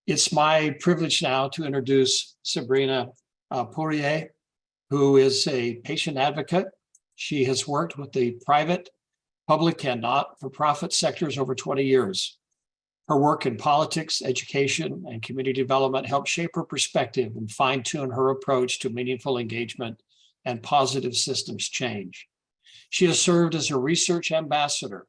It's my privilege now to introduce Sabrina Poirier, who is a patient advocate. She has worked with the private, public, and not-for-profit sectors over 20 years. Her work in politics, education, and community development helped shape her perspective and fine-tune her approach to meaningful engagement and positive systems change. She has served as a research ambassador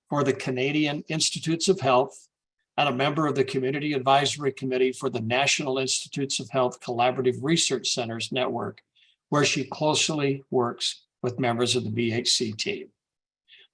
for the Canadian Institutes of Health and a member of the Community Advisory Committee for the National Institutes of Health Collaborative Research Centers Network, where she closely works with members of the BHC team.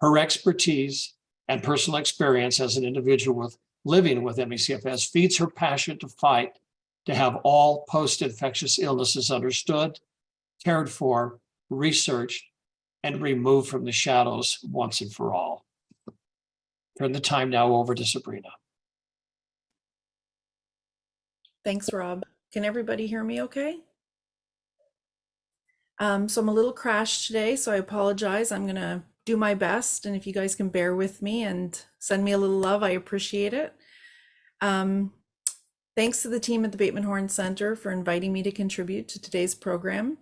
Her expertise and personal experience as an individual living with ME/CFS feeds her passion to fight to have all post-infectious illnesses understood, cared for, researched, and removed from the shadows once and for all. Turn the time now over to Sabrina. Thanks, Rob. Can everybody hear me okay? So I'm a little crashed today, so I apologize. I'm gonna do my best, and if you guys can bear with me and send me a little love, I appreciate it. Thanks to the team at the Bateman Horne Center for inviting me to contribute to today's program.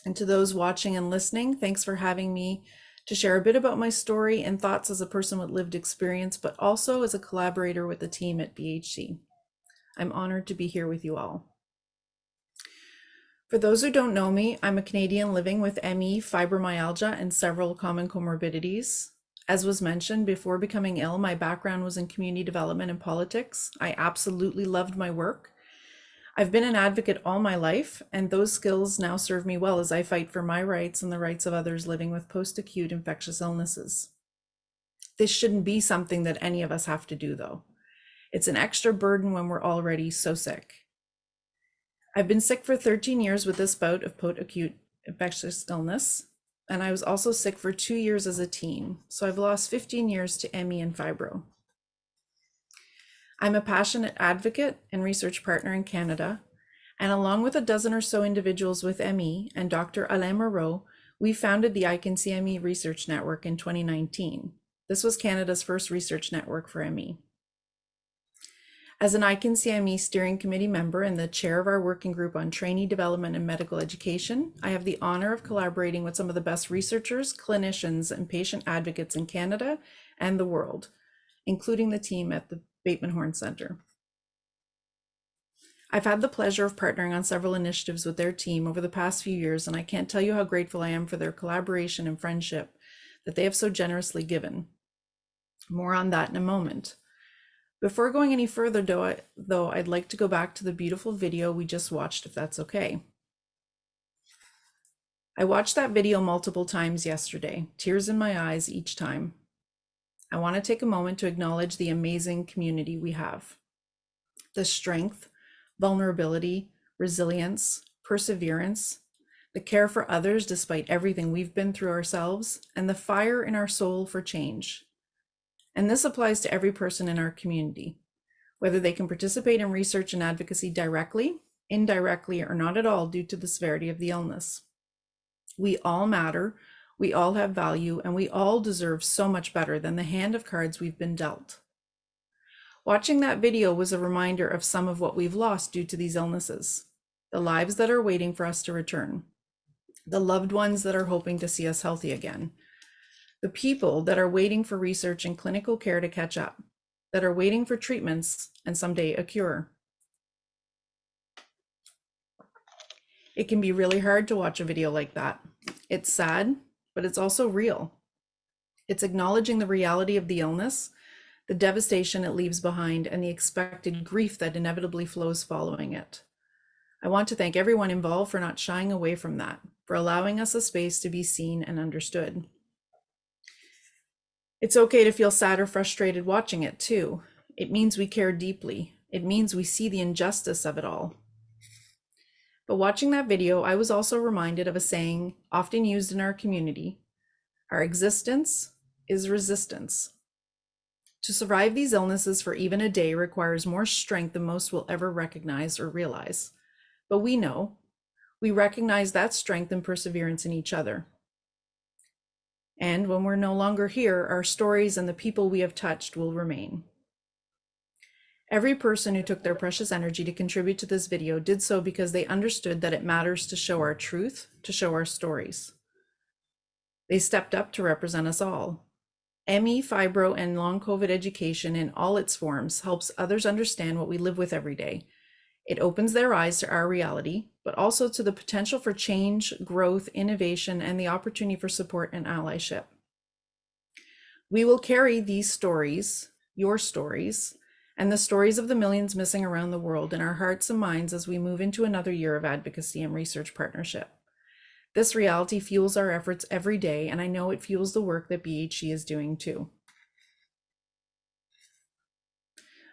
And to those watching and listening, thanks for having me to share a bit about my story and thoughts as a person with lived experience, but also as a collaborator with the team at BHC. I'm honored to be here with you all. For those who don't know me, I'm a Canadian living with ME, fibromyalgia, and several common comorbidities. As was mentioned, before becoming ill, my background was in community development and politics. I absolutely loved my work. I've been an advocate all my life, and those skills now serve me well as I fight for my rights and the rights of others living with post-acute infectious illnesses. This shouldn't be something that any of us have to do, though. It's an extra burden when we're already so sick. I've been sick for 13 years with this bout of post-acute infectious illness, and I was also sick for 2 years as a teen, so I've lost 15 years to ME and fibro. I'm a passionate advocate and research partner in Canada, and along with a dozen or so individuals with ME and Dr. Alain Moreau, we founded the ICanCME Research Network in 2019. This was Canada's first research network for ME. As an ICanCME Steering Committee member and the chair of our working group on trainee development and medical education, I have the honor of collaborating with some of the best researchers, clinicians, and patient advocates in Canada and the world, including the team at the Bateman Horne Center. I've had the pleasure of partnering on several initiatives with their team over the past few years, and I can't tell you how grateful I am for their collaboration and friendship that they have so generously given. More on that in a moment. Before going any further, though, I'd like to go back to the beautiful video we just watched, if that's okay. I watched that video multiple times yesterday, tears in my eyes each time. I want to take a moment to acknowledge the amazing community we have. The strength, vulnerability, resilience, perseverance, the care for others despite everything we've been through ourselves, and the fire in our soul for change. And this applies to every person in our community, whether they can participate in research and advocacy directly, indirectly, or not at all due to the severity of the illness. We all matter, we all have value, and we all deserve so much better than the hand of cards we've been dealt. Watching that video was a reminder of some of what we've lost due to these illnesses, the lives that are waiting for us to return, the loved ones that are hoping to see us healthy again, the people that are waiting for research and clinical care to catch up, that are waiting for treatments and someday a cure. It can be really hard to watch a video like that. It's sad, but it's also real. It's acknowledging the reality of the illness, the devastation it leaves behind, and the expected grief that inevitably flows following it. I want to thank everyone involved for not shying away from that, for allowing us a space to be seen and understood. It's okay to feel sad or frustrated watching it too. It means we care deeply. It means we see the injustice of it all. But watching that video, I was also reminded of a saying often used in our community: our existence is resistance. To survive these illnesses for even a day requires more strength than most will ever recognize or realize. But we recognize that strength and perseverance in each other. And when we're no longer here, our stories and the people we have touched will remain. Every person who took their precious energy to contribute to this video did so because they understood that it matters to show our truth, to show our stories. They stepped up to represent us all. ME, fibro, and long COVID education in all its forms helps others understand what we live with every day. It opens their eyes to our reality, but also to the potential for change, growth, innovation, and the opportunity for support and allyship. We will carry these stories, your stories, and the stories of the millions missing around the world in our hearts and minds as we move into another year of advocacy and research partnership. This reality fuels our efforts every day, and I know it fuels the work that BHC is doing too.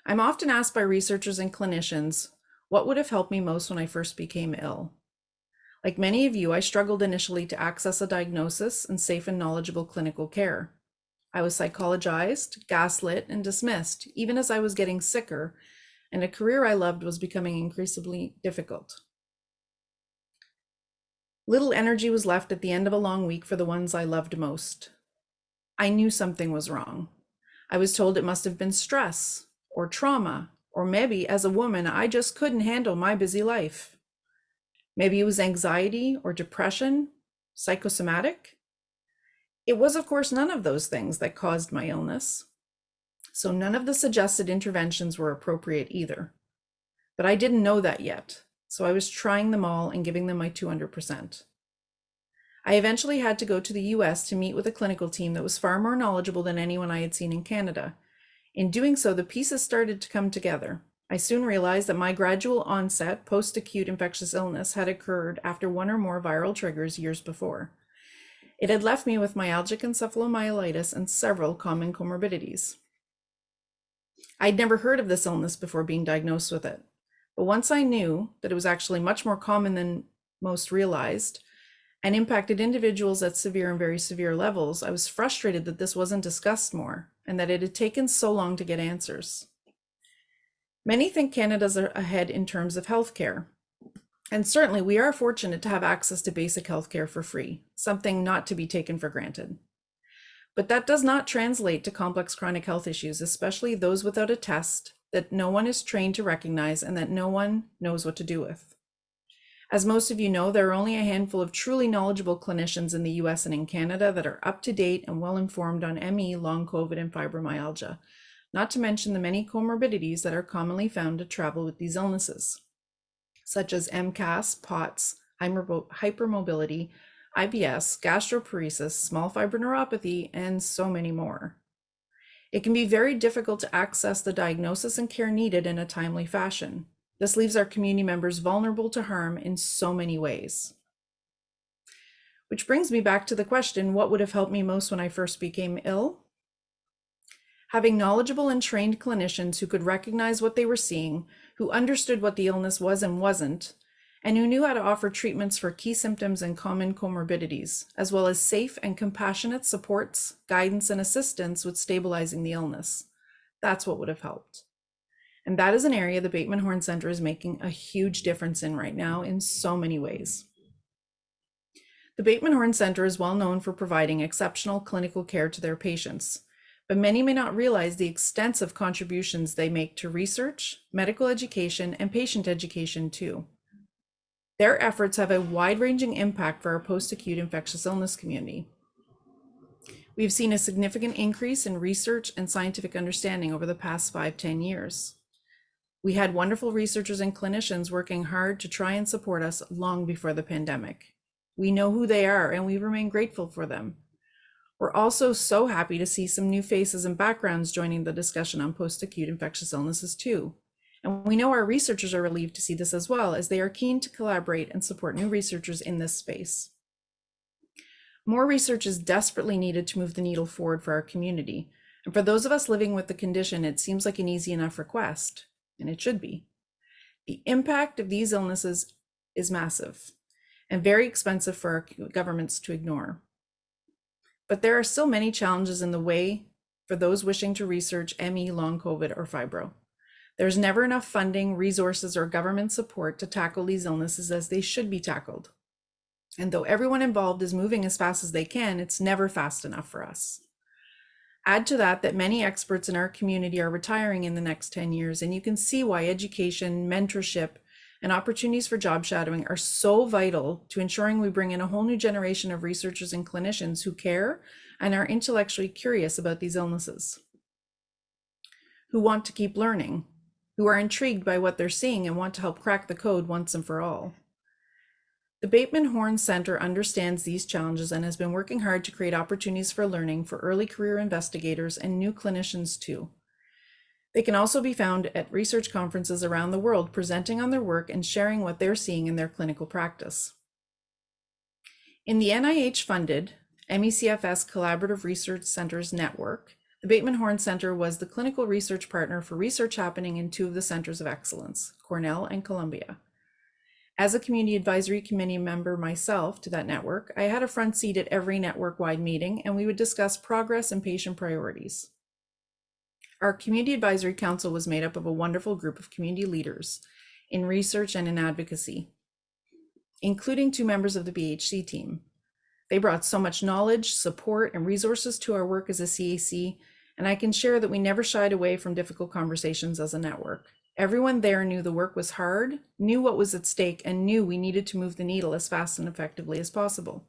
I'm often asked by researchers and clinicians, what would have helped me most when I first became ill? Like many of you, I struggled initially to access a diagnosis and safe and knowledgeable clinical care. I was psychologized, gaslit, and dismissed, even as I was getting sicker, and a career I loved was becoming increasingly difficult. Little energy was left at the end of a long week for the ones I loved most. I knew something was wrong. I was told it must have been stress or trauma, or maybe as a woman, I just couldn't handle my busy life. Maybe it was anxiety or depression, psychosomatic. It was, of course, none of those things that caused my illness. So none of the suggested interventions were appropriate either. But I didn't know that yet. So I was trying them all and giving them my 200%. I eventually had to go to the US to meet with a clinical team that was far more knowledgeable than anyone I had seen in Canada. In doing so, the pieces started to come together. I soon realized that my gradual onset post-acute infectious illness had occurred after one or more viral triggers years before. It had left me with myalgic encephalomyelitis and several common comorbidities. I'd never heard of this illness before being diagnosed with it. But once I knew that it was actually much more common than most realized and impacted individuals at severe and very severe levels, I was frustrated that this wasn't discussed more and that it had taken so long to get answers. Many think Canada's ahead in terms of healthcare. And certainly we are fortunate to have access to basic healthcare for free, something not to be taken for granted. But that does not translate to complex chronic health issues, especially those without a test that no one is trained to recognize and that no one knows what to do with. As most of you know, there are only a handful of truly knowledgeable clinicians in the US and in Canada that are up to date and well informed on ME, long COVID, and fibromyalgia, not to mention the many comorbidities that are commonly found to travel with these illnesses, such as MCAS, POTS, hypermobility, IBS, gastroparesis, small fiber neuropathy, and so many more. It can be very difficult to access the diagnosis and care needed in a timely fashion. This leaves our community members vulnerable to harm in so many ways. Which brings me back to the question, what would have helped me most when I first became ill? Having knowledgeable and trained clinicians who could recognize what they were seeing, who understood what the illness was and wasn't, and who knew how to offer treatments for key symptoms and common comorbidities, as well as safe and compassionate supports, guidance, and assistance with stabilizing the illness. That's what would have helped. And that is an area the Bateman Horne Center is making a huge difference in right now in so many ways. The Bateman Horne Center is well known for providing exceptional clinical care to their patients, but many may not realize the extensive contributions they make to research, medical education, and patient education too. Their efforts have a wide-ranging impact for our post-acute infectious illness community. We've seen a significant increase in research and scientific understanding over the past 5-10 years. We had wonderful researchers and clinicians working hard to try and support us long before the pandemic. We know who they are and we remain grateful for them. We're also so happy to see some new faces and backgrounds joining the discussion on post-acute infectious illnesses too. And we know our researchers are relieved to see this as well, as they are keen to collaborate and support new researchers in this space. More research is desperately needed to move the needle forward for our community. And for those of us living with the condition, it seems like an easy enough request, and it should be. The impact of these illnesses is massive and very expensive for our governments to ignore. But there are still many challenges in the way for those wishing to research ME, long COVID, or fibro. There's never enough funding, resources, or government support to tackle these illnesses as they should be tackled. And though everyone involved is moving as fast as they can, it's never fast enough for us. Add to that many experts in our community are retiring in the next 10 years, and you can see why education, mentorship, and opportunities for job shadowing are so vital to ensuring we bring in a whole new generation of researchers and clinicians who care and are intellectually curious about these illnesses, who want to keep learning, who are intrigued by what they're seeing and want to help crack the code once and for all. The Bateman Horne Center understands these challenges and has been working hard to create opportunities for learning for early career investigators and new clinicians too. They can also be found at research conferences around the world, presenting on their work and sharing what they're seeing in their clinical practice. In the NIH-funded MECFS Collaborative Research Centers Network, the Bateman Horne Center was the clinical research partner for research happening in two of the centers of excellence, Cornell and Columbia. As a community advisory committee member myself to that network, I had a front seat at every network-wide meeting, and we would discuss progress and patient priorities. Our Community Advisory Council was made up of a wonderful group of community leaders in research and in advocacy, including 2 members of the BHC team. They brought so much knowledge, support, and resources to our work as a CAC, and I can share that we never shied away from difficult conversations as a network. Everyone there knew the work was hard, knew what was at stake, and knew we needed to move the needle as fast and effectively as possible.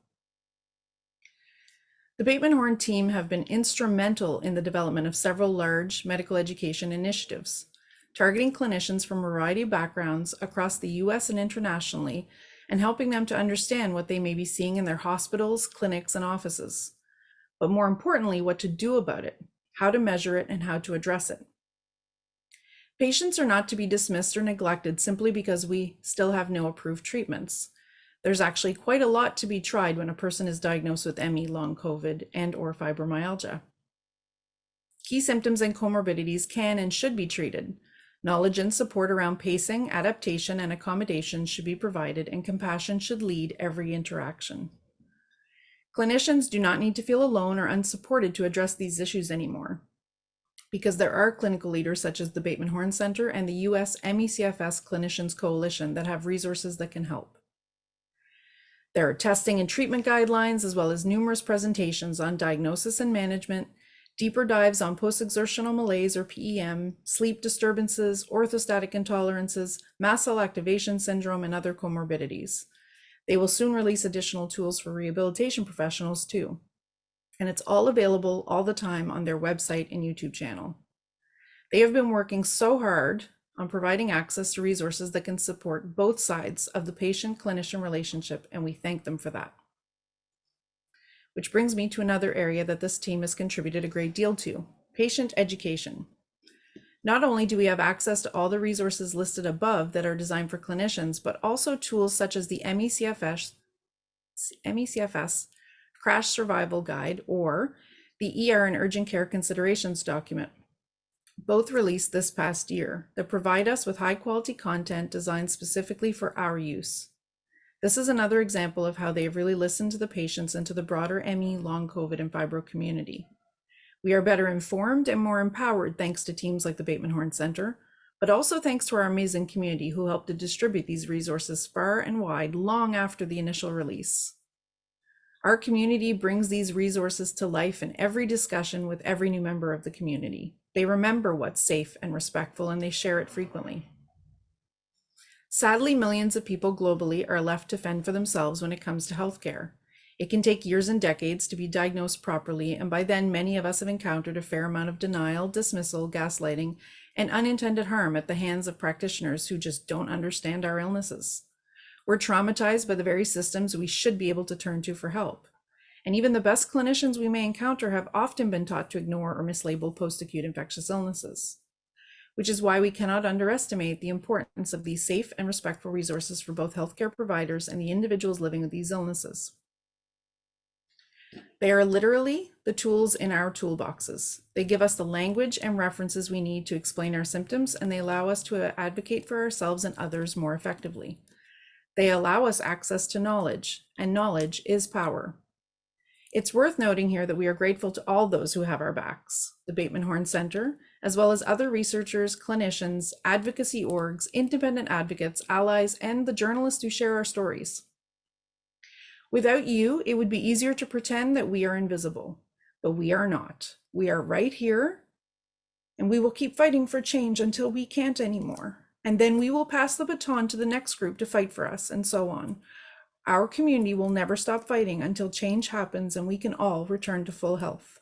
The Bateman Horne team have been instrumental in the development of several large medical education initiatives, targeting clinicians from a variety of backgrounds across the US and internationally, and helping them to understand what they may be seeing in their hospitals, clinics, and offices. But more importantly, what to do about it, how to measure it, and how to address it. Patients are not to be dismissed or neglected simply because we still have no approved treatments. There's actually quite a lot to be tried when a person is diagnosed with ME, long COVID, and/or fibromyalgia. Key symptoms and comorbidities can and should be treated. Knowledge and support around pacing, adaptation, and accommodation should be provided, and compassion should lead every interaction. Clinicians do not need to feel alone or unsupported to address these issues anymore, because there are clinical leaders such as the Bateman Horne Center and the US MECFS Clinicians Coalition that have resources that can help. There are testing and treatment guidelines, as well as numerous presentations on diagnosis and management, deeper dives on post-exertional malaise or PEM, sleep disturbances, orthostatic intolerances, mast cell activation syndrome, and other comorbidities. They will soon release additional tools for rehabilitation professionals too. And it's all available all the time on their website and YouTube channel. They have been working so hard on providing access to resources that can support both sides of the patient-clinician relationship, and we thank them for that. Which brings me to another area that this team has contributed a great deal to, patient education. Not only do we have access to all the resources listed above that are designed for clinicians, but also tools such as the MECFS Crash Survival Guide, or the ER and Urgent Care Considerations document, both released this past year, that provide us with high quality content designed specifically for our use. This is another example of how they have really listened to the patients and to the broader ME, long COVID, and fibro community. We are better informed and more empowered thanks to teams like the Bateman Horne Center, but also thanks to our amazing community who helped to distribute these resources far and wide long after the initial release. Our community brings these resources to life in every discussion with every new member of the community. They remember what's safe and respectful, and they share it frequently. Sadly, millions of people globally are left to fend for themselves when it comes to healthcare. It can take years and decades to be diagnosed properly, and by then many of us have encountered a fair amount of denial, dismissal, gaslighting, and unintended harm at the hands of practitioners who just don't understand our illnesses. We're traumatized by the very systems we should be able to turn to for help. And even the best clinicians we may encounter have often been taught to ignore or mislabel post-acute infectious illnesses, which is why we cannot underestimate the importance of these safe and respectful resources for both healthcare providers and the individuals living with these illnesses. They are literally the tools in our toolboxes. They give us the language and references we need to explain our symptoms, and they allow us to advocate for ourselves and others more effectively. They allow us access to knowledge, and knowledge is power. It's worth noting here that we are grateful to all those who have our backs, the Bateman Horne Center, as well as other researchers, clinicians, advocacy orgs, independent advocates, allies, and the journalists who share our stories. Without you, it would be easier to pretend that we are invisible, but we are not. We are right here, and we will keep fighting for change until we can't anymore. And then we will pass the baton to the next group to fight for us, and so on. Our community will never stop fighting until change happens and we can all return to full health.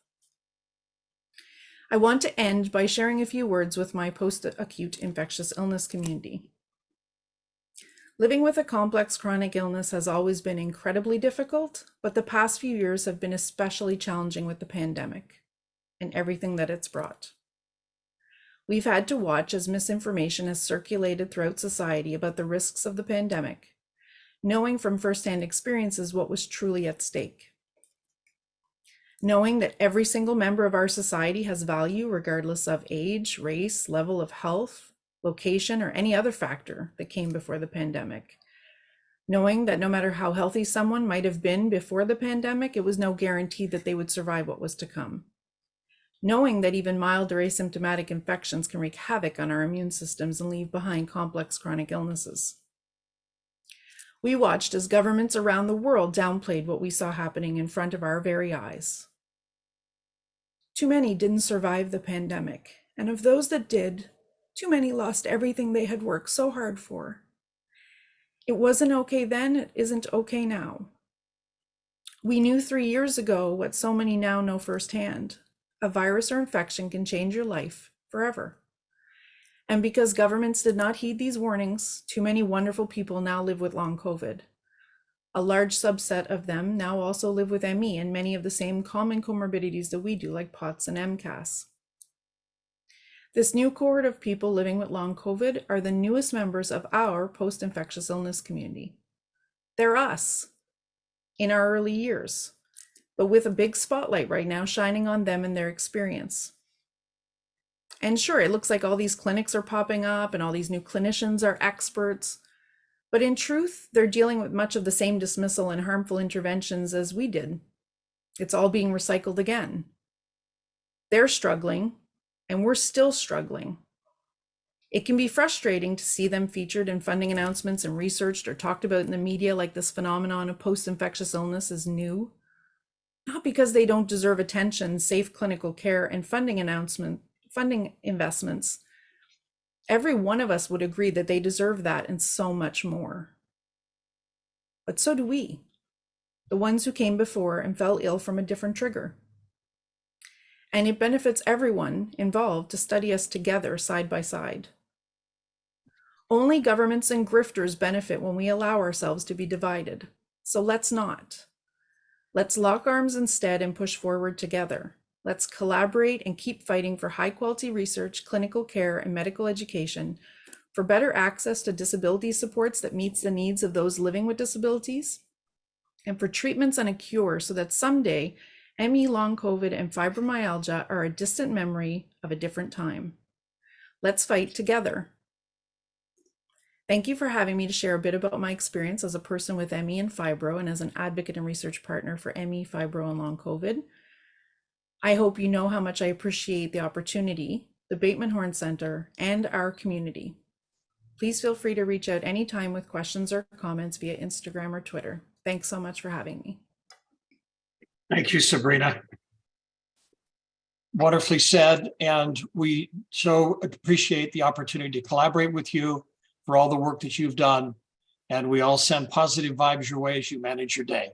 I want to end by sharing a few words with my post-acute infectious illness community. Living with a complex chronic illness has always been incredibly difficult, but the past few years have been especially challenging with the pandemic and everything that it's brought. We've had to watch as misinformation has circulated throughout society about the risks of the pandemic, knowing from firsthand experiences what was truly at stake. Knowing that every single member of our society has value regardless of age, race, level of health, location, or any other factor that came before the pandemic. Knowing that no matter how healthy someone might have been before the pandemic, it was no guarantee that they would survive what was to come. Knowing that even mild or asymptomatic infections can wreak havoc on our immune systems and leave behind complex chronic illnesses. We watched as governments around the world downplayed what we saw happening in front of our very eyes. Too many didn't survive the pandemic, and of those that did, too many lost everything they had worked so hard for. It wasn't okay then, it isn't okay now. We knew 3 years ago what so many now know firsthand. A virus or infection can change your life forever. And because governments did not heed these warnings, too many wonderful people now live with long COVID. A large subset of them now also live with ME and many of the same common comorbidities that we do, like POTS and MCAS. This new cohort of people living with long COVID are the newest members of our post-infectious illness community. They're us in our early years, but with a big spotlight right now shining on them and their experience. And sure, it looks like all these clinics are popping up and all these new clinicians are experts, but in truth, they're dealing with much of the same dismissal and harmful interventions as we did. It's all being recycled again. They're struggling, and we're still struggling. It can be frustrating to see them featured in funding announcements and researched or talked about in the media like this phenomenon of post-infectious illness is new. Not because they don't deserve attention, safe clinical care, and funding investments. Every one of us would agree that they deserve that and so much more. But so do we, the ones who came before and fell ill from a different trigger. And it benefits everyone involved to study us together side by side. Only governments and grifters benefit when we allow ourselves to be divided. So let's not. Let's lock arms instead and push forward together. Let's collaborate and keep fighting for high quality research, clinical care, and medical education, for better access to disability supports that meets the needs of those living with disabilities, and for treatments and a cure so that someday ME, long COVID, and fibromyalgia are a distant memory of a different time. Let's fight together. Thank you for having me to share a bit about my experience as a person with ME and fibro and as an advocate and research partner for ME, fibro, and long COVID. I hope you know how much I appreciate the opportunity, the Bateman Horn Center, and our community. Please feel free to reach out anytime with questions or comments via Instagram or Twitter. Thanks so much for having me. Thank you, Sabrina. Wonderfully said, and we so appreciate the opportunity to collaborate with you for all the work that you've done, and we all send positive vibes your way as you manage your day.